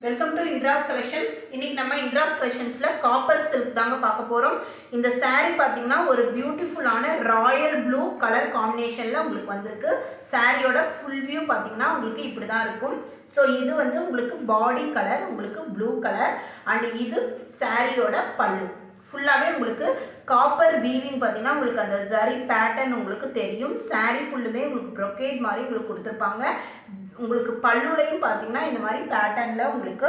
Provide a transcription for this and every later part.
Welcome to Indira's collections. இன்னைக்கு நம்ம Indira's கலெக்ஷன்ஸ்ல copper silk தாங்க பார்க்க போறோம். இந்த saree பாத்தீங்கன்னா ஒரு பியூட்டிஃபுல்லான ராயல் ப்ளூ கலர் காம்பினேஷன்ல உங்களுக்கு வந்திருக்கு. சாரியோட ஃபுல் வியூ பாத்தீங்கன்னா உங்களுக்கு இப்படி தான் இருக்கும். ஸோ இது வந்து உங்களுக்கு பாடி கலர், உங்களுக்கு ப்ளூ கலர் அண்ட் இது சாரியோட பல்லு. ஃபுல்லாகவே உங்களுக்கு காப்பர் வீவிங் பார்த்தீங்கன்னா உங்களுக்கு அந்த ஜரி பேட்டர்ன் உங்களுக்கு தெரியும். சாரீ ஃபுல்லுமே உங்களுக்கு ப்ரொக்கேட் மாதிரி உங்களுக்கு கொடுத்துருப்பாங்க. உங்களுக்கு பல்லுலையும் பார்த்தீங்கன்னா இந்த மாதிரி பேட்டர்னில் உங்களுக்கு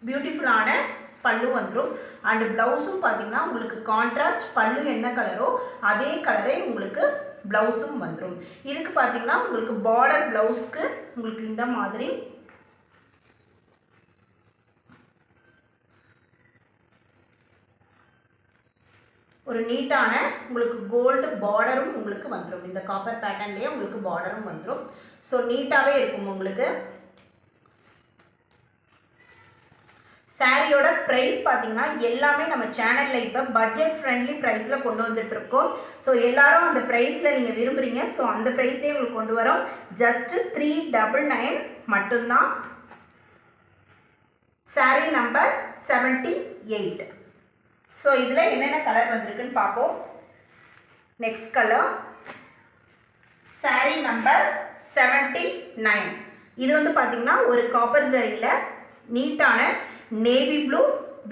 பியூட்டிஃபுல்லான பல்லு வந்துடும். அண்ட் ப்ளவுஸும் பார்த்தீங்கன்னா உங்களுக்கு கான்ட்ராஸ்ட் பல்லு என்ன கலரோ அதே கலரே உங்களுக்கு ப்ளவுஸும் வந்துடும். இதுக்கு பார்த்தீங்கன்னா உங்களுக்கு பார்டர் ப்ளவுஸ்க்கு உங்களுக்கு இந்த மாதிரி ஒரு நீட்டான உங்களுக்கு கோல்டு பார்டரும் உங்களுக்கு வந்துடும். இந்த காப்பர் பேட்டர்ன்லேயே உங்களுக்கு பார்டரும் வந்துடும். ஸோ நீட்டாகவே இருக்கும் உங்களுக்கு. சாரியோட ப்ரைஸ் பார்த்தீங்கன்னா எல்லாமே நம்ம சேனலில் இப்போ பட்ஜெட் ஃப்ரெண்ட்லி ப்ரைஸில் கொண்டு வந்துட்டுருக்கோம். ஸோ எல்லாரும் அந்த ப்ரைஸில் நீங்கள் விரும்புகிறீங்க. ஸோ அந்த ப்ரைஸ்லேயே உங்களுக்கு கொண்டு வரோம். ஜஸ்ட்டு 399 மட்டும்தான். Sorry number 78. ஸோ இதில் என்னென்ன கலர் வந்திருக்குன்னு பார்ப்போம். Next colour sorry number 79. இது வந்து பார்த்தீங்கன்னா ஒரு காப்பர் சரியில் நீட்டான navy blue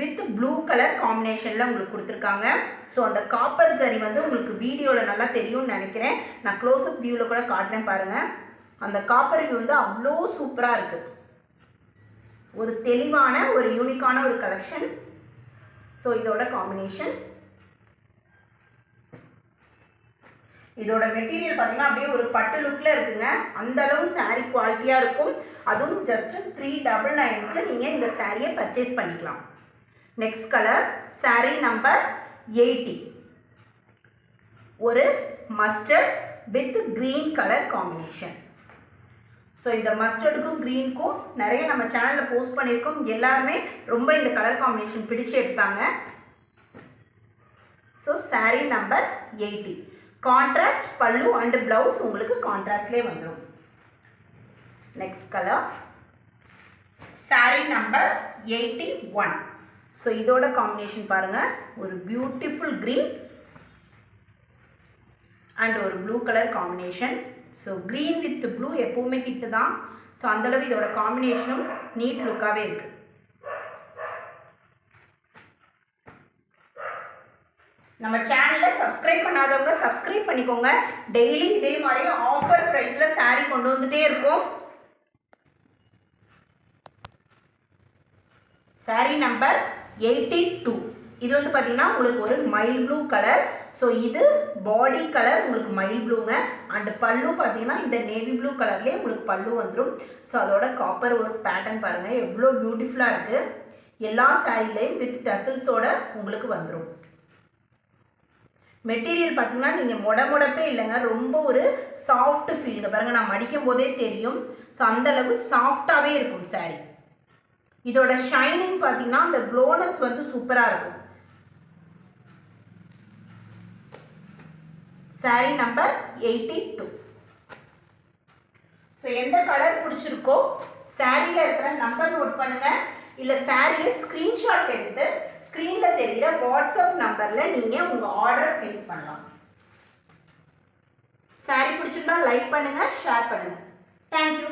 with blue colour காம்பினேஷனில் உங்களுக்கு கொடுத்துருக்காங்க. ஸோ அந்த காப்பர் சரி வந்து உங்களுக்கு வீடியோவில் நல்லா தெரியும்னு நினைக்கிறேன். நான் க்ளோஸ்அப் வியூவில் கூட காட்டுறேன் பாருங்கள். அந்த காப்பர் வியூ வந்து அவ்வளோ சூப்பராக இருக்குது. ஒரு தெளிவான ஒரு யூனிக்கான ஒரு கலெக்ஷன். ஸோ இதோட காம்பினேஷன், இதோட மெட்டீரியல் பார்த்தீங்கன்னா அப்படியே ஒரு பட்டு லுக்கில் இருக்குங்க. அந்த அளவு சாரீ குவாலிட்டியாக இருக்கும். அதுவும் ஜஸ்ட்டு 399க்கு நீங்கள் இந்த சாரியை பர்ச்சேஸ் பண்ணிக்கலாம். Next colour sari number 80. ஒரு mustard with green colour combination. So இந்த மஸ்டர்டுக்கும் க்ரீனுக்கும் நிறைய நம்ம சேனலில் போஸ்ட் பண்ணியிருக்கோம். எல்லாருமே ரொம்ப இந்த கலர் காம்பினேஷன் பிடிச்சு எடுத்தாங்க. So sari number 80. கான்ட்ராஸ்ட் பல்லு அண்ட் ப்ளவுஸ் உங்களுக்கு கான்ட்ராஸ்ட்லேயே வந்துடும். Next colour sari number 81. So இதோட காம்பினேஷன் பாருங்கள். ஒரு பியூட்டிஃபுல் க்ரீன் அண்ட் ஒரு blue colour combination. So green with blue எப்போவுமே ஹிட்டு தான். ஸோ அந்தளவு இதோட காம்பினேஷனும் நீட் லுக்காகவே இருக்குது. நம்ம சேனலில் சப்ஸ்கிரைப் பண்ணாதவங்க சப்ஸ்கிரைப் பண்ணிக்கோங்க. டெய்லி இதே மாதிரி ஆஃபர் ப்ரைஸில் சாரீ கொண்டு வந்துட்டே இருக்கும். சாரீ நம்பர் 82. இது வந்து பார்த்தீங்கன்னா உங்களுக்கு ஒரு மைல் ப்ளூ கலர். ஸோ இது பாடி கலர் உங்களுக்கு மைல் ப்ளூங்க. அண்ட் பல்லு பார்த்தீங்கன்னா இந்த நேவி ப்ளூ கலர்லேயே உங்களுக்கு பல்லு வந்துடும். ஸோ அதோட காப்பர் ஒர்க் பேட்டர்ன் பாருங்கள் எவ்வளோ பியூட்டிஃபுல்லாக இருக்குது. எல்லா சாரீலையும் வித் டசல்ஸோட உங்களுக்கு வந்துடும். மெட்டீரியல் பார்த்தீங்கன்னா நீங்கள் முடப்பே இல்லைங்க. ரொம்ப ஒரு சாஃப்ட் ஃபீலுங்க பாருங்கள். நான் மடிக்கும் போதே தெரியும். ஸோ அந்தளவு சாஃப்டாகவே இருக்கும் சாரீ. இதோட ஷைனிங் பார்த்தீங்கன்னா அந்த க்ளோனஸ் வந்து சூப்பராக இருக்கும். சாரீ நம்பர் 82. ஸோ எந்த கலர் பிடிச்சிருக்கோ சாரியில் இருக்கிற நம்பர் நோட் பண்ணுங்கள். இல்லை சாரியை ஸ்க்ரீன்ஷாட் எடுத்து ஸ்க்ரீனில் தெரிகிற வாட்ஸ்அப் நம்பரில் நீங்கள் உங்கள் ஆர்டர் ப்ளேஸ் பண்ணலாம். சாரி பிடிச்சிருந்தா லைக் பண்ணுங்கள், ஷேர் பண்ணுங்கள். தேங்க்யூ.